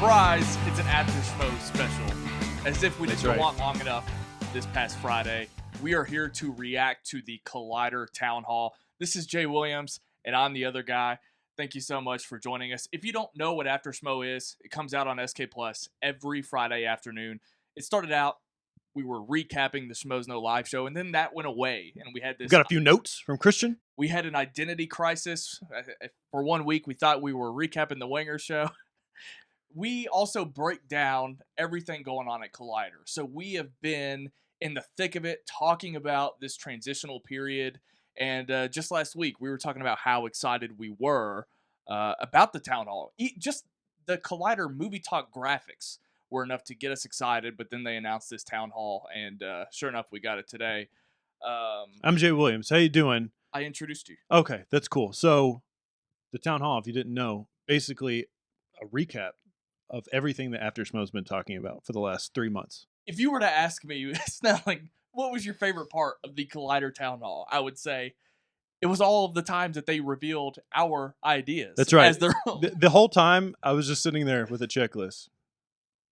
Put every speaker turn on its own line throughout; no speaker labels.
Surprise! It's an After Schmoe Special. As if we didn't go on long enough this past Friday, we are here to react to the Collider Town Hall. This is Jaye Williams, and I'm the other guy. Thank you so much for joining us. If you don't know what After Schmoe is, it comes out on SK Plus every Friday afternoon. It started out, we were recapping the Schmoes No Live show, and then that went away, and we had this.
We got a few notes from Christian.
We had an identity crisis. For 1 week, we thought we were recapping the Winger show. We also break down everything going on at Collider. So we have been in the thick of it, talking about this transitional period. And just last week, we were talking about how excited we were about the Town Hall. Just the Collider movie talk graphics were enough to get us excited. But then they announced this Town Hall, and sure enough, we got it today.
I'm Jaye Williams. How you doing?
I introduced you.
Okay, that's cool. So the Town Hall, if you didn't know, basically a recap of everything that After Schmoe's been talking about for the last 3 months.
If you were to ask me, Snelling, what was your favorite part of the Collider Town Hall? I would say it was all of the times that they revealed our ideas.
That's right.
As their own.
The whole time, I was just sitting there with a checklist.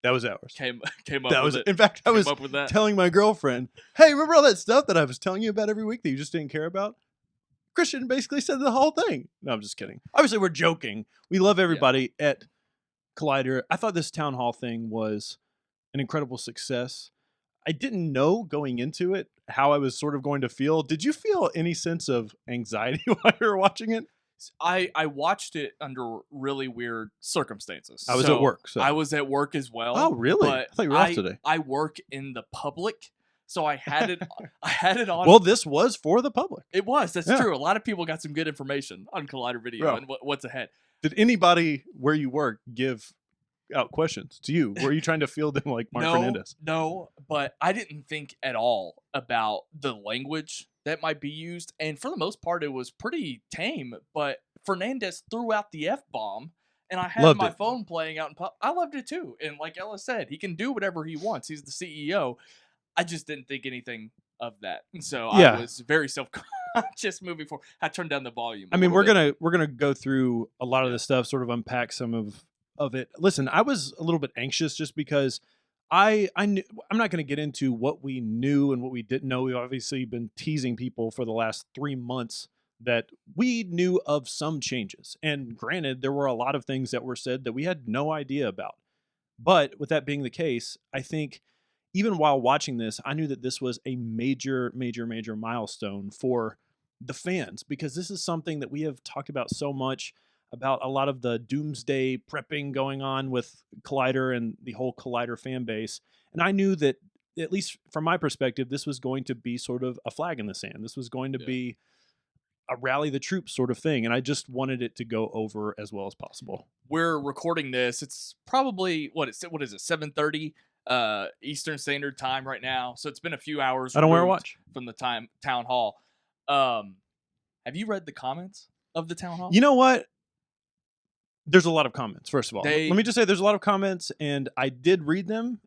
That was ours.
Came up
that
with
was
it.
In fact, I was telling my girlfriend, hey, remember all that stuff that I was telling you about every week that you just didn't care about? Christian basically said the whole thing. No, I'm just kidding. Obviously, we're joking. We love everybody at Collider. I thought this Town Hall thing was an incredible success. I didn't know going into it how I was sort of going to feel. Did you feel any sense of anxiety while you were watching it?
I watched it under really weird circumstances.
I was at work. So.
I was at work as well.
Oh, really?
But
I thought you were off today.
I work in the public, so I had it. I had it on.
Well, this was for the public.
It was. That's true. A lot of people got some good information on Collider Video and what's ahead.
Did anybody where you work give out questions to you? Were you trying to field them like Marc Fernandez?
No, but I didn't think at all about the language that might be used, and for the most part, it was pretty tame. But Fernandez threw out the F-bomb, and I had my phone playing out in public. I loved it too, and like Ellis said, he can do whatever he wants. He's the CEO. I just didn't think anything of that, and so I was very self-conscious moving forward. I turned down the volume.
I mean, we're gonna go through a lot of this stuff, sort of unpack some of it. Listen, I was a little bit anxious just because I knew, I'm not going to get into what we knew and what we didn't know. We've obviously been teasing people for the last 3 months that we knew of some changes. And granted, there were a lot of things that were said that we had no idea about. But with that being the case, I think even while watching this, I knew that this was a major, major, major milestone for the fans, because this is something that we have talked about so much, about a lot of the doomsday prepping going on with Collider and the whole Collider fan base. And I knew that, at least from my perspective, this was going to be sort of a flag in the sand. This was going to be a rally the troops sort of thing. And I just wanted it to go over as well as possible. We're
recording this. It's probably, what is it, 7:30 Eastern Standard Time right now. So it's been a few hours.
I don't wear a watch.
From the Town Hall. Have you read the comments of the Town Hall?
You know what? There's a lot of comments, first of all. Let me just say there's a lot of comments, and I did read them,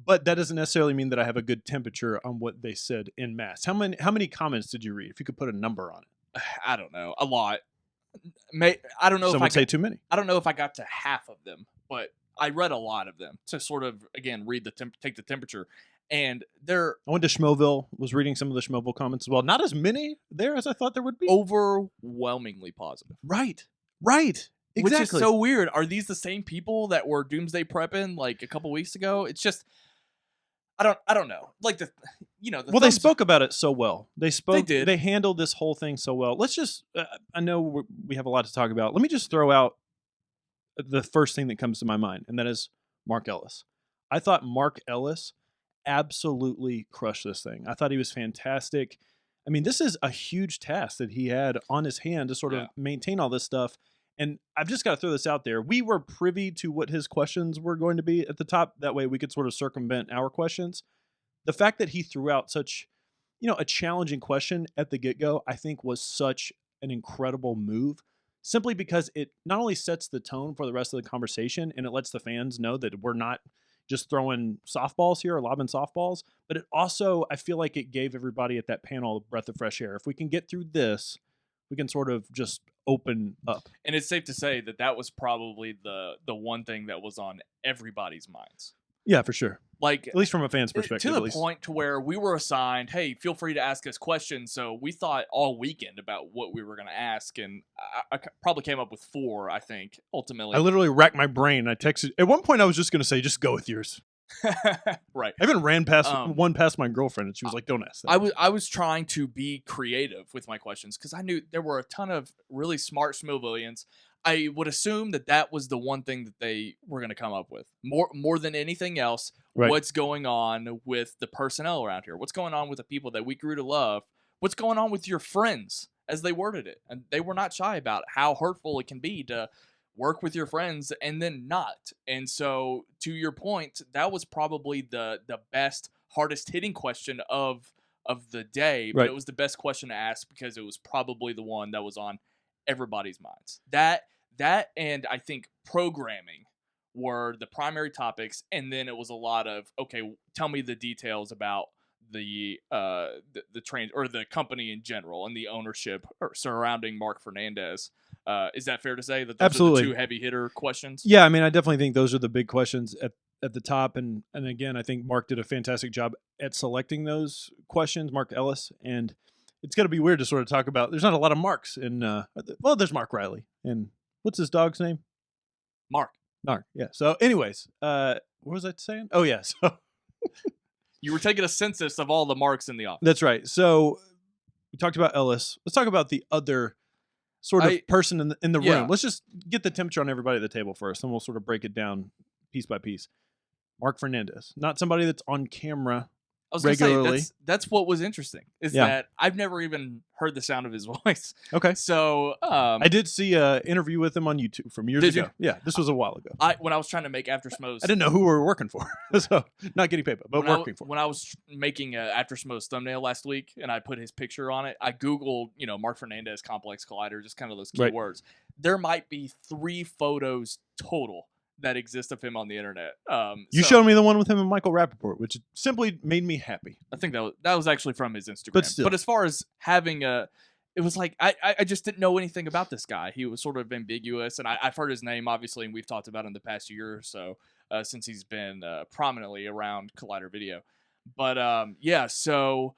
but that doesn't necessarily mean that I have a good temperature on what they said en masse. How many comments did you read, if you could put a number on it?
I don't know. A lot. I don't know
Some would say too many.
I don't know if I got to half of them, but I read a lot of them to sort of, again, take the temperature. And I
went to Schmoeville, was reading some of the Schmoeville comments as well. Not as many there as I thought there would be.
Overwhelmingly positive.
Right.
Exactly. Which is so weird. Are these the same people that were doomsday prepping like a couple weeks ago? It's just, I don't know. Like
they spoke about it so well. They
did.
They handled this whole thing so well. Let's just, I know we have a lot to talk about. Let me just throw out the first thing that comes to my mind, and that is Marc Ellis. I thought Marc Ellis absolutely crushed this thing. I thought he was fantastic. I mean, this is a huge task that he had on his hand to sort of maintain all this stuff. And I've just got to throw this out there. We were privy to what his questions were going to be at the top. That way we could sort of circumvent our questions. The fact that he threw out such, a challenging question at the get-go, I think was such an incredible move, simply because it not only sets the tone for the rest of the conversation, and it lets the fans know that we're not just throwing softballs here or lobbing softballs, but it also, I feel like it gave everybody at that panel a breath of fresh air. If we can get through this, we can sort of just open up.
And it's safe to say that that was probably the one thing that was on everybody's minds.
Yeah, for sure.
Like,
At least from a fan's perspective.
to the point to where we were assigned, hey, feel free to ask us questions. So we thought all weekend about what we were going to ask, and I probably came up with 4, I think, ultimately.
I literally racked my brain. I texted. At one point, I was just going to say, just go with yours.
Right.
I even ran past one past my girlfriend, and she was like, don't ask that.
I was trying to be creative with my questions because I knew there were a ton of really smart Schmoevillians. I would assume that was the one thing that they were going to come up with. More than anything else,
Right.
What's going on with the personnel around here? What's going on with the people that we grew to love? What's going on with your friends, as they worded it? And they were not shy about how hurtful it can be to work with your friends and then not. And so, to your point, that was probably the best, hardest hitting question of the day, but
Right.
it was the best question to ask because it was probably the one that was on everybody's minds. That and I think programming were the primary topics, and then it was a lot of, okay, tell me the details about the train or the company in general and the ownership surrounding Marc Fernandez. Is that fair to say that those
Absolutely.
are the 2 heavy hitter questions?
Yeah, I mean, I definitely think those are the big questions at the top, and again, I think Marc did a fantastic job at selecting those questions, Marc Ellis, and it's going to be weird to sort of talk about. There's not a lot of Marks in. Well, there's Mark Riley, and what's his dog's name?
Mark.
Yeah. So, anyways, what was I saying? Oh, yeah. So
you were taking a census of all the Marks in the office.
That's right. So we talked about Ellis. Let's talk about the other sort of person in the room. Let's just get the temperature on everybody at the table first, and we'll sort of break it down piece by piece. Marc Fernandez, not somebody that's on camera
I was
regularly.
Say, that's what was interesting is that I've never even heard the sound of his voice.
Okay.
So
I did see an interview with him on YouTube from years ago. Yeah, this was a while ago.
When I was trying to make After Schmoe's,
I didn't know who we were working for, so not getting paid, but working for.
When I was making After Schmoe's thumbnail last week, and I put his picture on it, I Googled, Marc Fernandez complex collider, just kind of those keywords. Right. There might be 3 photos total that exist of him on the internet.
You showed me the one with him and Michael Rappaport, which simply made me happy.
I think that was actually from his Instagram. But as far as having it was like I just didn't know anything about this guy. He was sort of ambiguous, and I've heard his name obviously, and we've talked about him the past year or so since he's been prominently around Collider Video. But so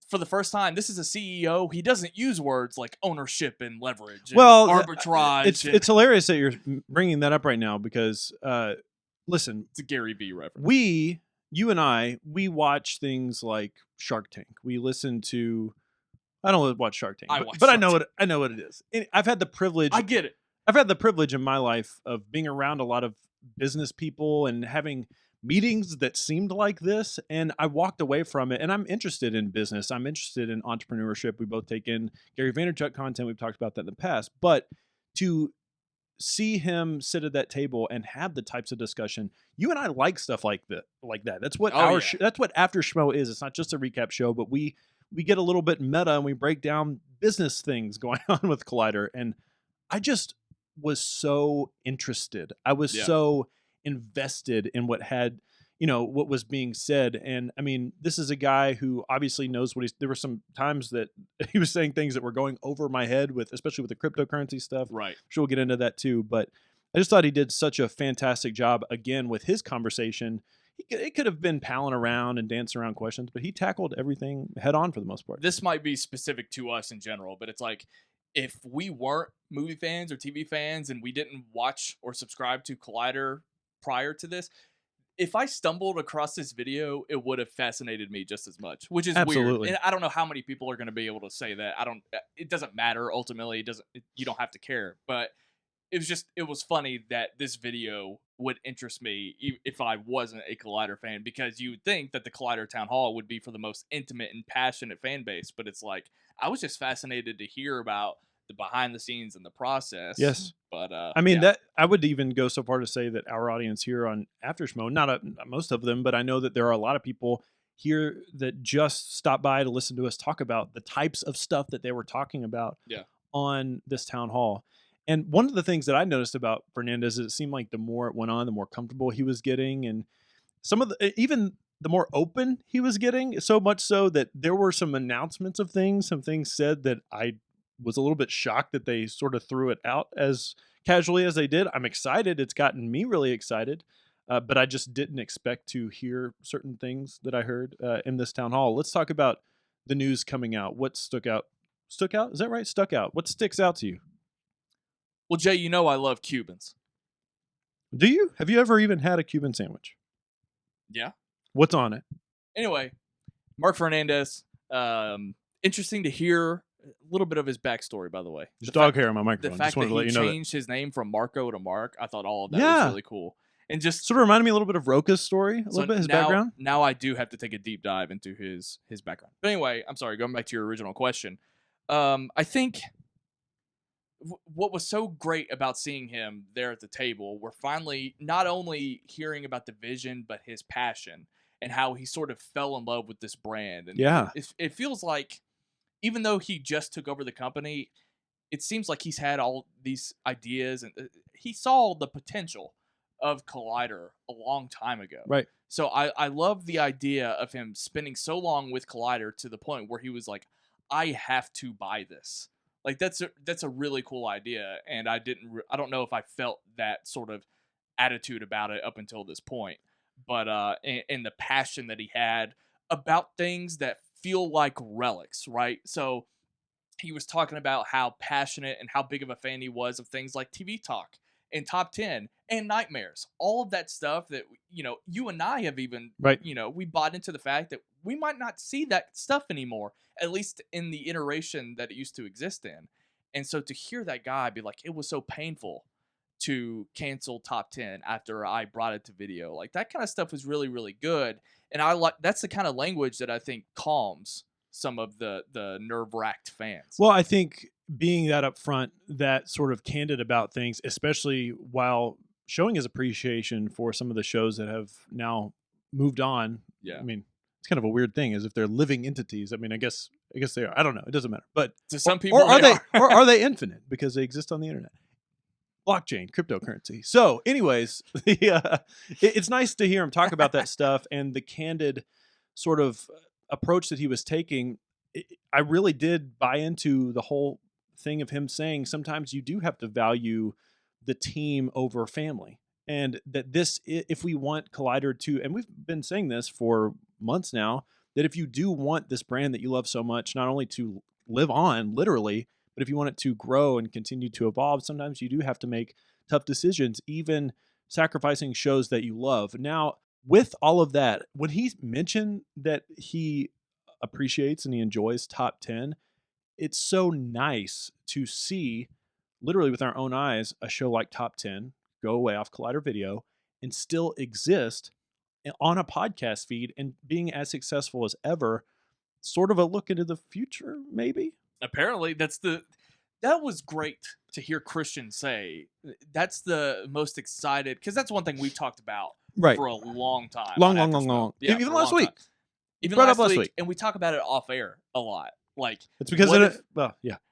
for the first time, this is a CEO. He doesn't use words like ownership and leverage and arbitrage.
It's hilarious that you're bringing that up right now because, listen.
It's a Gary Vee reference.
You and I, we watch things like Shark Tank. We listen to, I don't watch Shark Tank, but I know what it is. I've had the privilege.
I get it.
I've had the privilege in my life of being around a lot of business people and having meetings that seemed like this, and I walked away from it. And I'm interested in business. I'm interested in entrepreneurship. We both take in Gary Vaynerchuk content. We've talked about that in the past. But to see him sit at that table and have the types of discussion, you and I like stuff like that. That's what that's what After Schmoe is. It's not just a recap show, but we get a little bit meta and we break down business things going on with Collider. And I just was so interested. I was so invested in what was being said. And I mean, this is a guy who obviously knows what there were some times that he was saying things that were going over my head especially with the cryptocurrency stuff.
Right.
I'm sure we'll get into that too. But I just thought he did such a fantastic job again with his conversation. It could have been palling around and dancing around questions, but he tackled everything head on for the most part.
This might be specific to us in general, but it's like, if we weren't movie fans or TV fans and we didn't watch or subscribe to Collider prior to this, if I stumbled across this video, it would have fascinated me just as much, which is weird. And I don't know how many people are going to be able to say that. It doesn't matter. Ultimately, you don't have to care. But it was funny that this video would interest me if I wasn't a Collider fan, because you would think that the Collider Town Hall would be for the most intimate and passionate fan base. But it's like, I was just fascinated to hear about the behind the scenes and the process.
Yes.
But
I mean, that I would even go so far to say that our audience here on After Schmoe, not most of them, but I know that there are a lot of people here that just stop by to listen to us talk about the types of stuff that they were talking about on this town hall. And one of the things that I noticed about Fernandez is it seemed like the more it went on, the more comfortable he was getting, and even the more open he was getting, so much so that there were some announcements of things, some things said that I was a little bit shocked that they sort of threw it out as casually as they did. I'm excited. It's gotten me really excited. But I just didn't expect to hear certain things that I heard in this town hall. Let's talk about the news coming out. What stuck out? Stuck out? Is that right? Stuck out. What sticks out to you?
Well, Jay, you know I love Cubans.
Do you? Have you ever even had a Cuban sandwich?
Yeah.
What's on it?
Anyway, Marc Fernandez. Interesting to hear a little bit of his backstory, by the way.
There's dog hair on my microphone.
The fact
Just wanted
that
to let
he
you know
changed his name from Marco to Mark, I thought all of that
Yeah.
was really cool. And just
sort of reminded me a little bit of Roka's story, a little bit his background.
Now I do have to take a deep dive into his background. But anyway, I'm sorry, going back to your original question. I think what was so great about seeing him there at the table, we're finally not only hearing about the vision, but his passion and how he sort of fell in love with this brand. And
Yeah.
it feels like, even though he just took over the company, it seems like he's had all these ideas and he saw the potential of Collider a long time ago.
Right.
So I love the idea of him spending so long with Collider to the point where he was like, I have to buy this. Like that's a really cool idea, and I don't know if I felt that sort of attitude about it up until this point, but and the passion that he had about things that feel like relics, right? So he was talking about how passionate and how big of a fan he was of things like TV Talk and Top 10 and Nightmares, all of that stuff that you and I have even
Right.
We bought into the fact that we might not see that stuff anymore, at least in the iteration that it used to exist in. And so to hear that guy be like, it was so painful to cancel Top 10 after I brought it to video, like that kind of stuff was really, really good. And that's the kind of language that I think calms some of the nerve-wracked fans.
Well, I think being that upfront, that sort of candid about things, especially while showing his appreciation for some of the shows that have now moved on.
Yeah.
I mean, it's kind of a weird thing, as if they're living entities. I mean, I guess they are. I don't know. It doesn't matter. But
to some people,
or are they infinite because they exist on the internet? Blockchain, cryptocurrency. So, anyways, it's nice to hear him talk about that stuff and the candid sort of approach that he was taking. I really did buy into the whole thing of him saying sometimes you do have to value the team over family, and that if we want Collider to, and we've been saying this for months now, that if you do want this brand that you love so much, not only to live on literally, but if you want it to grow and continue to evolve, sometimes you do have to make tough decisions, even sacrificing shows that you love. Now, with all of that, when he mentioned that he appreciates and he enjoys Top 10, it's so nice to see, literally with our own eyes, a show like Top 10 go away off Collider Video and still exist on a podcast feed and being as successful as ever. Sort of a look into the future, maybe.
Apparently, that was great to hear Christian say. That's the most excited, because that's one thing we've talked about for a long time.
Long.
Yeah,
even last week.
Even
brought
last
up last
week, and we talk about it off air a lot. Like,
it's because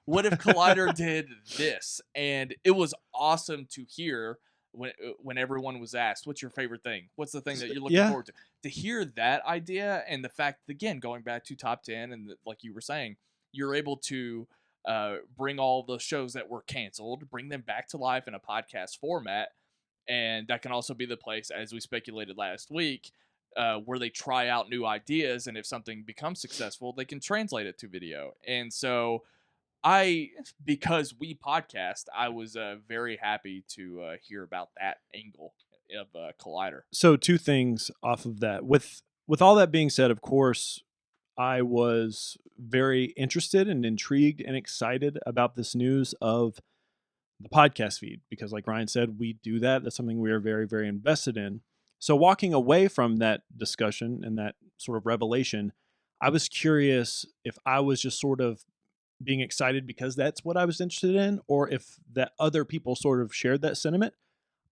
what if Collider did this? And it was awesome to hear when everyone was asked, what's your favorite thing? What's the thing that you're looking forward to? To hear that idea, and the fact, again, going back to Top 10, and like you were saying, you're able to bring all those shows that were canceled, bring them back to life in a podcast format. And that can also be the place, as we speculated last week, where they try out new ideas, and if something becomes successful, they can translate it to video. And so because we podcast, I was very happy to hear about that angle of Collider.
So 2 things off of that. With all that being said, of course, I was very interested and intrigued and excited about this news of the podcast feed, because like Ryan said, we do that. That's something we are very, very invested in. So walking away from that discussion and that sort of revelation, I was curious if I was just sort of being excited because that's what I was interested in, or if that other people sort of shared that sentiment.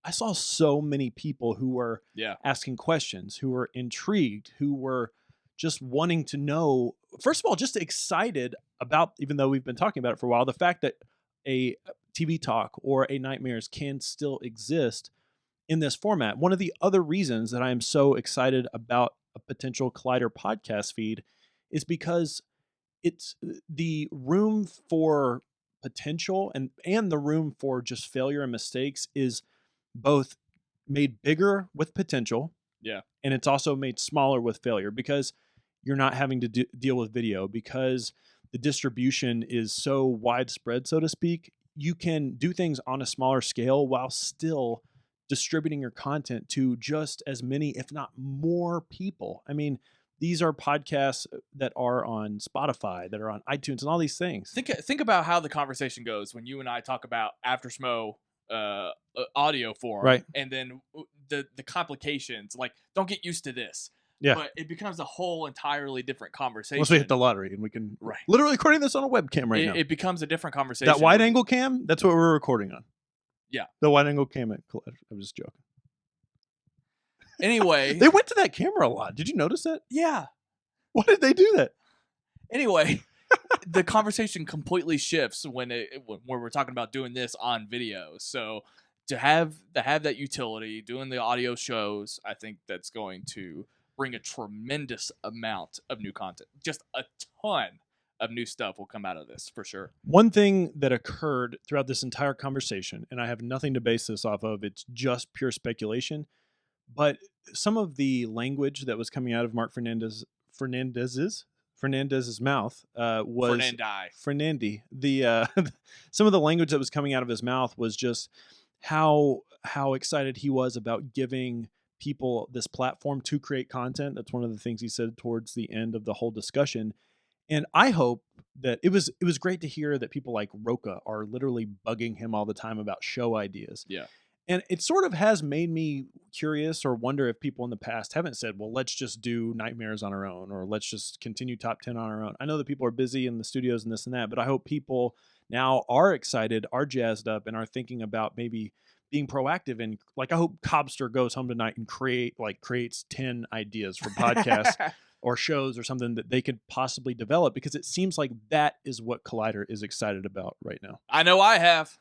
I saw so many people who were asking questions, who were intrigued, who were just wanting to know, first of all, just excited about, even though we've been talking about it for a while, the fact that a TV Talk or a Nightmares can still exist in this format. One of the other reasons that I am so excited about a potential Collider podcast feed is because it's the room for potential and the room for just failure and mistakes is both made bigger with potential.
Yeah.
And it's also made smaller with failure because you're not having to deal with video, because the distribution is so widespread, so to speak. You can do things on a smaller scale while still distributing your content to just as many, if not more people. I mean, these are podcasts that are on Spotify, that are on iTunes, and all these things.
Think about how the conversation goes when you and I talk about After Schmoe audio form,
Right.
And then the complications, like, don't get used to this.
Yeah.
But it becomes a whole entirely different conversation.
Once we hit the lottery, and we can
Right.
literally recording this on a webcam right now.
It becomes a different conversation.
That wide angle cam, that's what we're recording on.
Yeah.
The wide angle cam at Collider. I'm just joking.
Anyway.
They went to that camera a lot. Did you notice that?
Yeah.
Why did they do that?
Anyway, the conversation completely shifts when we're talking about doing this on video. So to have that utility, doing the audio shows, I think that's going to bring a tremendous amount of new content. Just a ton of new stuff will come out of this for sure.
One thing that occurred throughout this entire conversation, and I have nothing to base this off of, it's just pure speculation, but some of the language that was coming out of Marc Fernandez's mouth was Fernandi. Some of the language that was coming out of his mouth was just how excited he was about giving people this platform to create content. That's one of the things he said towards the end of the whole discussion. And I hope that it was great to hear that people like Roca are literally bugging him all the time about show ideas.
Yeah.
And it sort of has made me curious or wonder if people in the past haven't said, well, let's just do Nightmares on our own, or let's just continue Top 10 on our own. I know that people are busy in the studios and this and that, but I hope people now are excited, are jazzed up, and are thinking about maybe being proactive. And like, I hope Cobster goes home tonight and creates 10 ideas for podcasts or shows or something that they could possibly develop, because it seems like that is what Collider is excited about right now.
I know I have.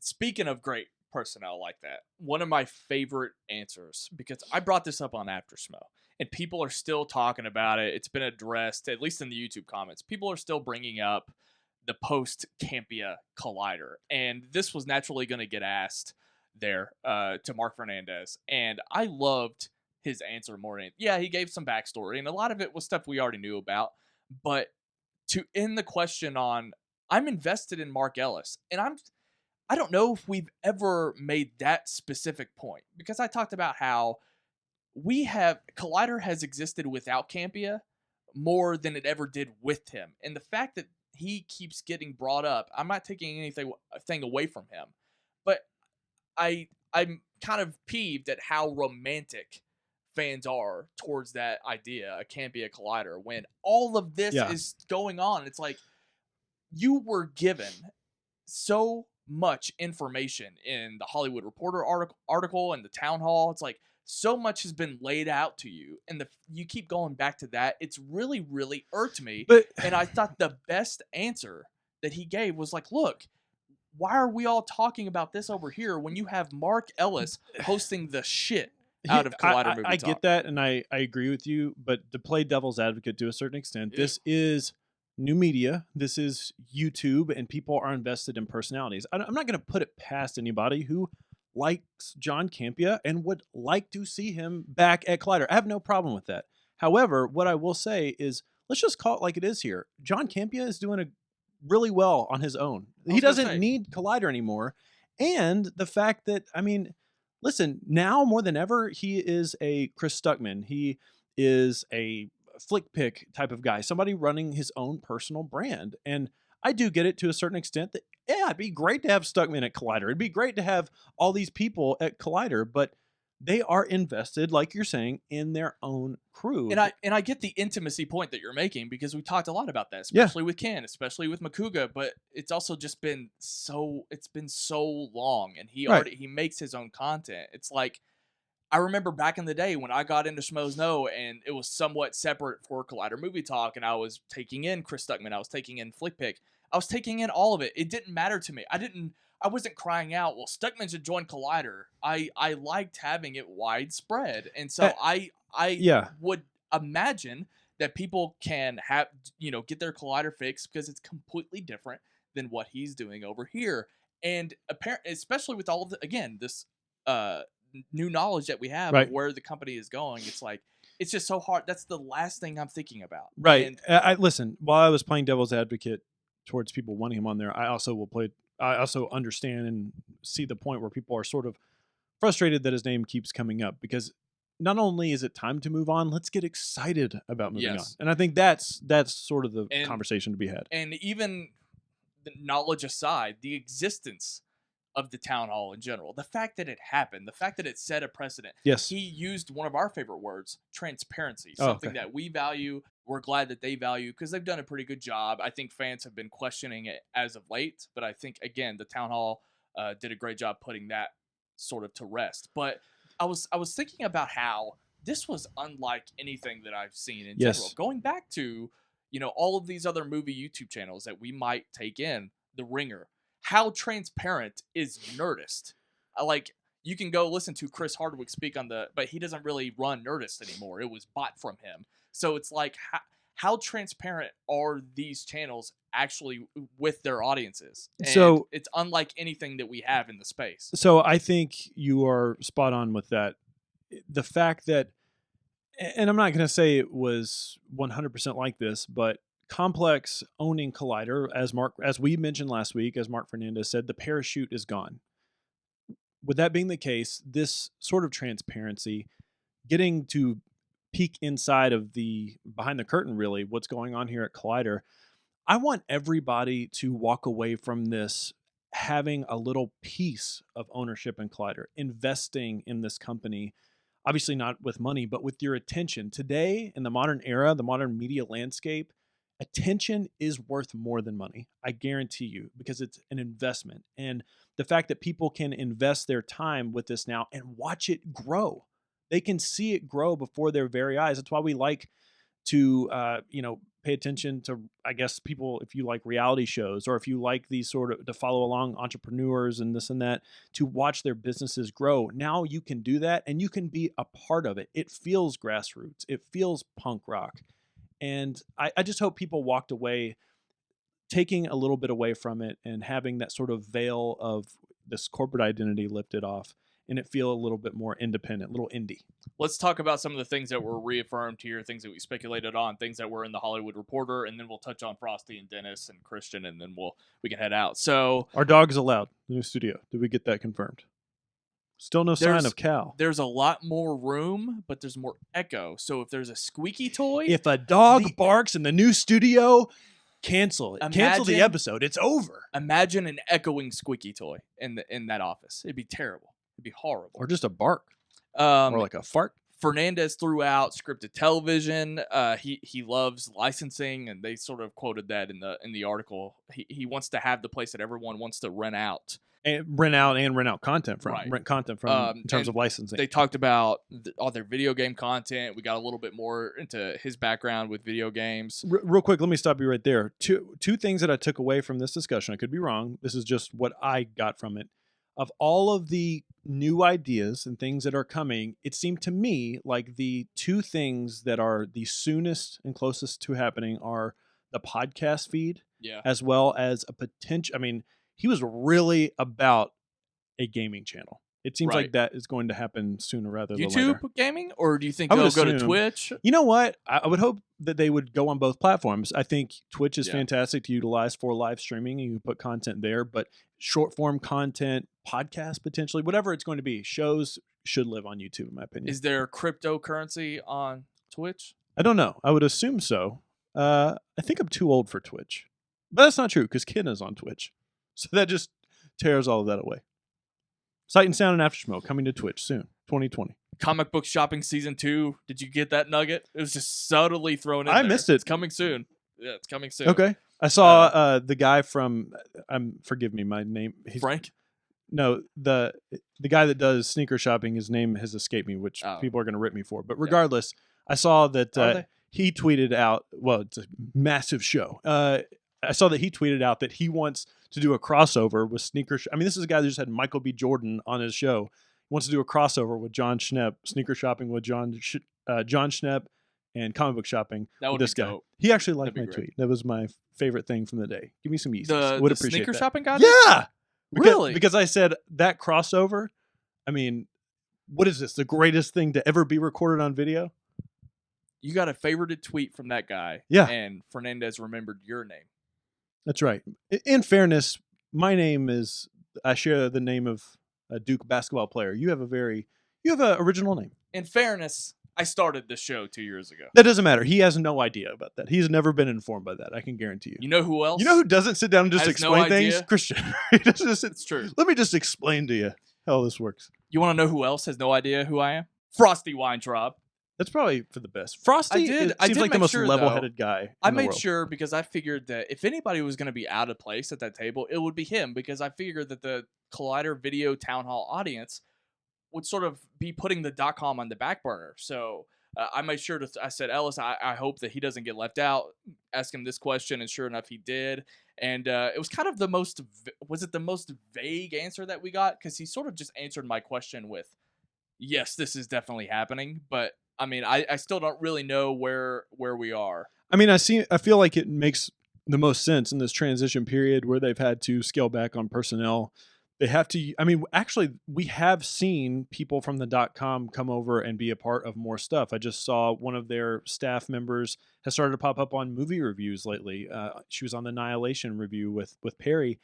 Speaking of great personnel like that, one of my favorite answers, because I brought this up on After Schmoe, and people are still talking about it. It's been addressed, at least in the YouTube comments. People are still bringing up the post-Campea Collider, and this was naturally going to get asked there to Marc Fernandez, and I loved his answer more than, yeah, he gave some backstory, and a lot of it was stuff we already knew about, but to end the question on, I'm invested in Mark Ellis, and I don't know if we've ever made that specific point, because I talked about how Collider has existed without Campea more than it ever did with him. And the fact that he keeps getting brought up, I'm not taking anything away from him, but I'm kind of peeved at how romantic fans are towards that idea, a Campea Collider, when all of this is going on. It's like, you were given so much information in the Hollywood Reporter article and the town hall. It's like, so much has been laid out to you, and you keep going back to that. It's really, really irked me. And I thought the best answer that he gave was like, look, why are we all talking about this over here when you have Mark Ellis hosting the shit out of Collider Movie Talk?
I get that, and I agree with you, but to play devil's advocate to a certain extent, this is new media. This is YouTube, and people are invested in personalities. I'm not going to put it past anybody who likes John Campea and would like to see him back at Collider. I have no problem with that. However, what I will say is, let's just call it like it is here. John Campea is doing really well on his own. He doesn't need Collider anymore. And the fact that, I mean, listen, now more than ever, he is a Chris Stuckman. He is a flick pick type of guy, somebody running his own personal brand. And I do get it to a certain extent that, yeah, it'd be great to have Stuckman at Collider. It'd be great to have all these people at Collider, but they are invested, like you're saying, in their own crew.
And I get the intimacy point that you're making, because we talked a lot about that, especially with Ken, especially with Makuga, but it's also just been so long, and he makes his own content. It's like, I remember back in the day when I got into Schmoes Know, and it was somewhat separate for Collider Movie Talk, and I was taking in Chris Stuckman, I was taking in Flick Pick, I was taking in all of it. It didn't matter to me. I wasn't crying out, well, Stuckman should join Collider. I liked having it widespread. And so I would imagine that people can have, get their collider fixed because it's completely different than what he's doing over here. And apparently, especially with all of this uh, new knowledge that we have of
Right.
where the company is going, it's like, it's just so hard. That's the last thing I'm thinking about.
Right.
And
I listen, while I was playing devil's advocate towards people wanting him on there, I also understand and see the point where people are sort of frustrated that his name keeps coming up, because not only is it time to move on, let's get excited about moving on. And I think that's sort of the conversation to be had.
And even the knowledge aside, the existence of the town hall in general, the fact that it happened, the fact that it set a precedent.
Yes.
He used one of our favorite words, transparency, something that we value. We're glad that they value, because they've done a pretty good job. I think fans have been questioning it as of late, but I think, again, the town hall did a great job putting that sort of to rest. But I was thinking about how this was unlike anything that I've seen in general. Going back to, all of these other movie YouTube channels that we might take in, The Ringer, how transparent is Nerdist? You can go listen to Chris Hardwick speak but he doesn't really run Nerdist anymore. It was bought from him. So it's like, how transparent are these channels actually with their audiences? And
so
it's unlike anything that we have in the space.
So I think you are spot on with that. The fact that, and I'm not going to say it was 100% like this, but Complex owning Collider, as we mentioned last week, as Marc Fernandez said, the parachute is gone. With that being the case, this sort of transparency, getting to peek inside of behind the curtain, really, what's going on here at Collider, I want everybody to walk away from this having a little piece of ownership in Collider, investing in this company, obviously not with money, but with your attention. Today, in the modern era, the modern media landscape, attention is worth more than money. I guarantee you, because it's an investment. And the fact that people can invest their time with this now and watch it grow, they can see it grow before their very eyes. That's why we like to, pay attention to, I guess, people, if you like reality shows, or if you like these sort of, to follow along entrepreneurs and this and that, to watch their businesses grow. Now you can do that, and you can be a part of it. It feels grassroots. It feels punk rock. And I just hope people walked away taking a little bit away from it and having that sort of veil of this corporate identity lifted off, and it feel a little bit more independent, a little indie.
Let's talk about some of the things that were reaffirmed here, things that we speculated on, things that were in the Hollywood Reporter, and then we'll touch on Frosty and Dennis and Christian, and then we can head out. So,
our dog is allowed in the new studio. Did we get that confirmed? Still no sign of Cal.
There's a lot more room, but there's more echo. So if there's a squeaky toy,
if a dog barks in the new studio, cancel it. Cancel the episode. It's over.
Imagine an echoing squeaky toy in that office. It'd be terrible. It'd be horrible.
Or just a bark. Or like a fart.
Fernandez threw out scripted television. He loves licensing, and they sort of quoted that in the article. He wants to have the place that everyone wants to rent out.
And rent out content from. Right. Rent content from in terms of licensing.
They talked about all their video game content. We got a little bit more into his background with video games.
Real quick, let me stop you right there. Two things that I took away from this discussion. I could be wrong. This is just what I got from it. Of all of the new ideas and things that are coming, it seemed to me like the two things that are the soonest and closest to happening are the podcast feed, as well as a potential. I mean, he was really about a gaming channel. It seems like that is going to happen sooner rather than later.
YouTube gaming, or do you think they'll go to Twitch?
You know what? I would hope that they would go on both platforms. I think Twitch is fantastic to utilize for live streaming, and you can put content there, but short form content, podcast potentially, whatever it's going to be, shows should live on YouTube, in my opinion.
Is there cryptocurrency on Twitch?
I don't know. I would assume so. I think I'm too old for Twitch. But that's not true, because Ken is on Twitch. So that just tears all of that away. Sight and Sound and After Schmoe coming to Twitch soon, 2020.
Comic Book Shopping Season 2. Did you get that nugget? It was just subtly thrown in
I
there.
missed it.
It's coming soon. Yeah, it's coming soon.
Okay. I saw the guy from, forgive me, my name.
Frank?
No, the guy that does sneaker shopping, his name has escaped me, which people are going to rip me for. But regardless, I saw that he tweeted out, well, it's a massive show. I saw that he tweeted out that he wants to do a crossover with I mean, this is a guy that just had Michael B. Jordan on his show. He wants to do a crossover with John Schnepp, sneaker shopping with John Schnepp, and comic book shopping
That
with
would
this
be
guy.
dope.
He actually liked my
That'd be great.
tweet. That was my favorite thing from the day. Give me some Yeezys.
The
Would appreciate
sneaker
that.
shopping guy?
Yeah.
Really?
Because I said that crossover, I mean, what is this? The greatest thing to ever be recorded on video?
You got a favorited tweet from that guy.
Yeah.
And Fernandez remembered your name.
That's right. In fairness, my name is, I share the name of a Duke basketball player. You have an original name.
In fairness, I started this show 2 years ago.
That doesn't matter. He has no idea about that. He's never been informed by that. I can guarantee you.
You know who else?
You know who doesn't sit down and just
has
explain
no
things?
idea?
Christian. He doesn't just
It's true.
let me just explain to you how this works.
You want to know who else has no idea who I am? Frosty Weintraub.
That's probably for the best. Frosty seems like the most level-headed guy.
I made sure because I figured that if anybody was going to be out of place at that table, it would be him, because I figured that the Collider Video Town Hall audience would sort of be putting the .com on the back burner. So I made sure I said, Ellis, I hope that he doesn't get left out. Ask him this question, and sure enough, he did. And it was kind of the most vague answer that we got? Because he sort of just answered my question with, yes, this is definitely happening. But I mean, I still don't really know where we are.
I mean, I feel like it makes the most sense in this transition period where they've had to scale back on personnel. They have to, I mean, actually, we have seen people from the .com come over and be a part of more stuff. I just saw one of their staff members has started to pop up on movie reviews lately. She was on the Annihilation review with Perry,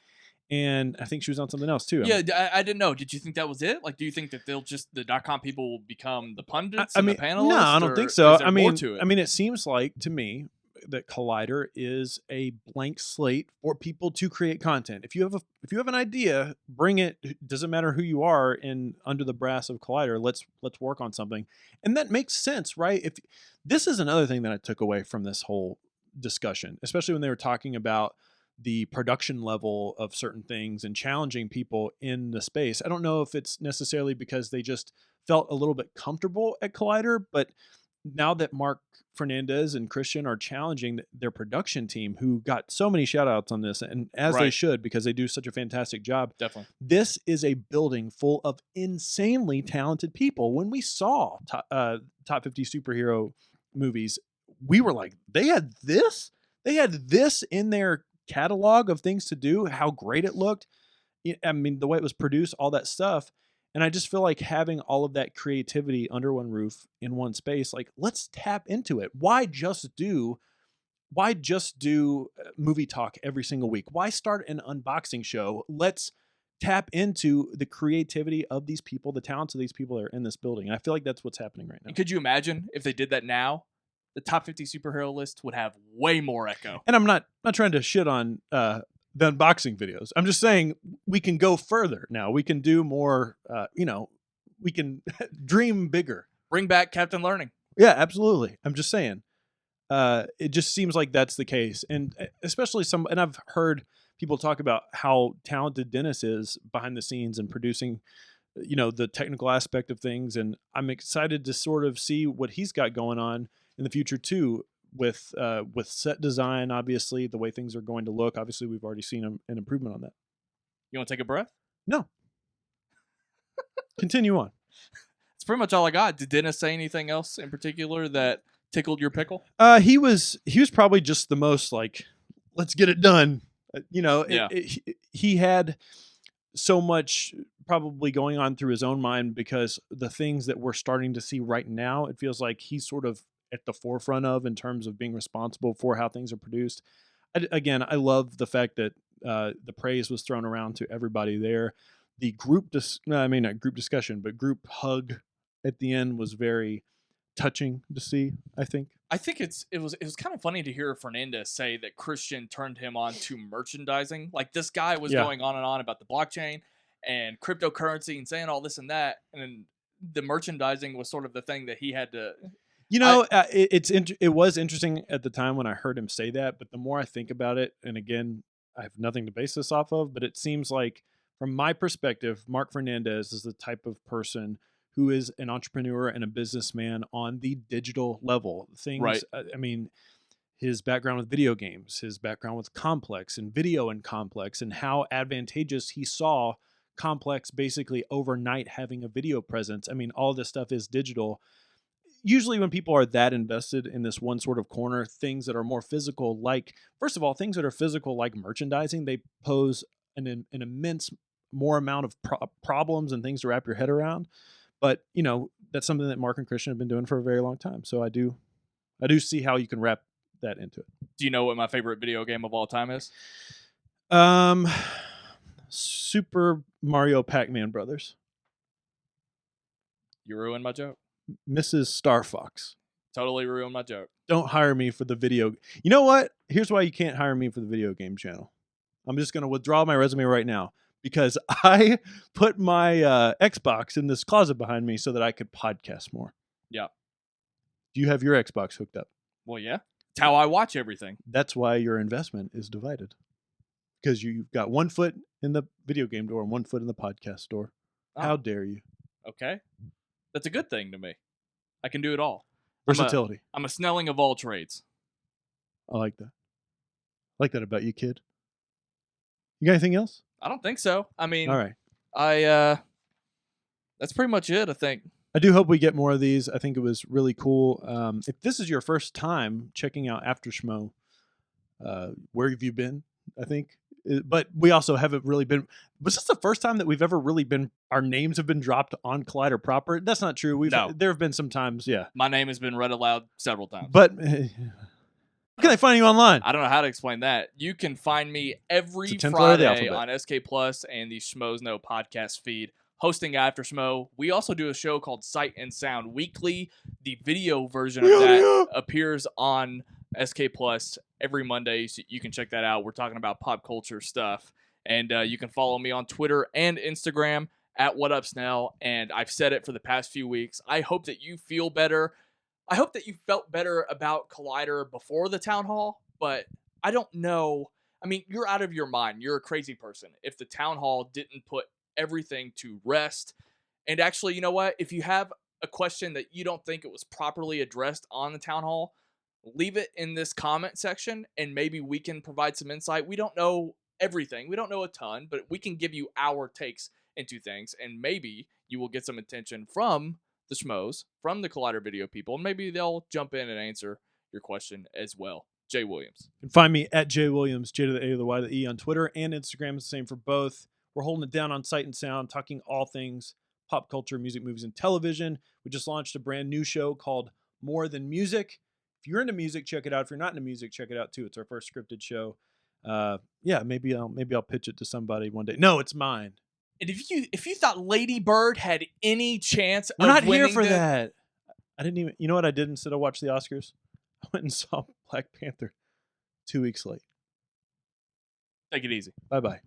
and I think she was on something else too.
Yeah, I didn't know. Did you think that was it? Like, do you think that they'll just, the .com people will become the pundits
I mean,
and the panelists?
no, I don't think so.
Is there more to it?
I mean, it seems like to me that Collider is a blank slate for people to create content. If you have an idea, bring it. Doesn't matter who you are in under the brass of Collider. Let's work on something, and that makes sense, right? If this is another thing that I took away from this whole discussion, especially when they were talking about the production level of certain things and challenging people in the space. I don't know if it's necessarily because they just felt a little bit comfortable at Collider, but now that Marc Fernandez and Christian are challenging their production team, who got so many shout outs on this, and as they should, because they do such a fantastic job.
Definitely.
This is a building full of insanely talented people. When we saw top 50 superhero movies, we were like, they had this in their catalog of things to do, how great it looked. I mean, the way it was produced, all that stuff. And I just feel like having all of that creativity under one roof in one space, like, let's tap into it. Why just do movie talk every single week? Why start an unboxing show? Let's tap into the creativity of these people, the talents of these people that are in this building. And I feel like that's what's happening right now.
And could you imagine if they did that now? The top 50 superhero list would have way more echo.
And I'm not trying to shit on the unboxing videos. I'm just saying we can go further now. We can do more, we can dream bigger.
Bring back Captain Learning.
Yeah, absolutely. I'm just saying. It just seems like that's the case. And especially and I've heard people talk about how talented Dennis is behind the scenes and producing, the technical aspect of things. And I'm excited to sort of see what he's got going on in the future too, with set design, obviously, the way things are going to look. Obviously, we've already seen an improvement on that.
You want to take a breath?
No. Continue on.
That's pretty much all I got. Did Dennis say anything else in particular that tickled your pickle?
He was probably just the most like, let's get it done. He had so much probably going on through his own mind, because the things that we're starting to see right now, it feels like he's sort of at the forefront of, in terms of being responsible for how things are produced. I love the fact that the praise was thrown around to everybody there. The group not group discussion, but group hug at the end was very touching to see, I think.
I think it was kind of funny to hear Fernandez say that Christian turned him on to merchandising. Like, this guy was going on and on about the blockchain and cryptocurrency and saying all this and that, and then the merchandising was sort of the thing that he had to.
It was interesting at the time when I heard him say that, but the more I think about it, and again, I have nothing to base this off of, but it seems like, from my perspective, Marc Fernandez is the type of person who is an entrepreneur and a businessman on the digital level. His background with video games, his background with Complex and video and Complex, and how advantageous he saw Complex basically overnight having a video presence. I mean, all this stuff is digital. usually when people are that invested in this one sort of corner, things that are more physical, like, first of all, things that are physical like merchandising, they pose an immense more amount of problems and things to wrap your head around. But that's something that Mark and Christian have been doing for a very long time. So I do see how you can wrap that into it.
Do you know what my favorite video game of all time is?
Super Mario Pac-Man Brothers.
You ruined my joke.
Mrs. Star Fox.
Totally ruined my joke.
Don't hire me for the video. You know what? Here's why you can't hire me for the video game channel. I'm just going to withdraw my resume right now because I put my Xbox in this closet behind me so that I could podcast more.
Yeah.
Do you have your Xbox hooked up?
Well, yeah. It's how I watch everything.
That's why your investment is divided. Because you've got 1 foot in the video game door and 1 foot in the podcast door. Oh. How dare you?
Okay. That's a good thing to me. I can do it all.
Versatility.
I'm a Snelling of all trades.
I like that. I like that about you, kid. You got anything else?
I don't think so. I mean,
all right.
That's pretty much it, I think.
I do hope we get more of these. I think it was really cool. If this is your first time checking out After Schmoe, where have you been? I think. But we also haven't really been. Was this the first time that we've ever really been? Our names have been dropped on Collider proper. That's not true.
No.
There have been some times. Yeah,
my name has been read aloud several times.
But how can I find you online?
I don't know how to explain that. You can find me every Friday on SK Plus and the Schmoes Know podcast feed, hosting After Schmoe. We also do a show called Sight and Sound Weekly. The video version of that appears on SK Plus every Monday, so you can check that out. We're talking about pop culture stuff, and you can follow me on Twitter and Instagram at WhatUpSnell. And I've said it for the past few weeks. I hope that you feel better. I hope that you felt better about Collider before the town hall, but I don't know. I mean, you're out of your mind. You're a crazy person if the town hall didn't put everything to rest. And actually, you know what? If you have a question that you don't think it was properly addressed on the town hall, leave it in this comment section and maybe we can provide some insight. We don't know everything. We don't know a ton, but we can give you our takes into things, and maybe you will get some attention from the Schmoes, from the Collider video people, and maybe they'll jump in and answer your question as well. Jaye Williams.
You can find me at Jaye Williams, J to the A to the Y to the E on Twitter and Instagram. It's the same for both. We're holding it down on Sight and Sound, talking all things pop culture, music, movies, and television. We just launched a brand new show called More Than Music. If you're into music, check it out. If you're not into music, check it out too. It's our first scripted show. Yeah, maybe I'll pitch it to somebody one day. No, it's mine.
And if you thought Lady Bird had any chance,
we're not here for that. I didn't even. You know what I did instead of watch the Oscars? I went and saw Black Panther 2 weeks late.
Take it easy.
Bye-bye.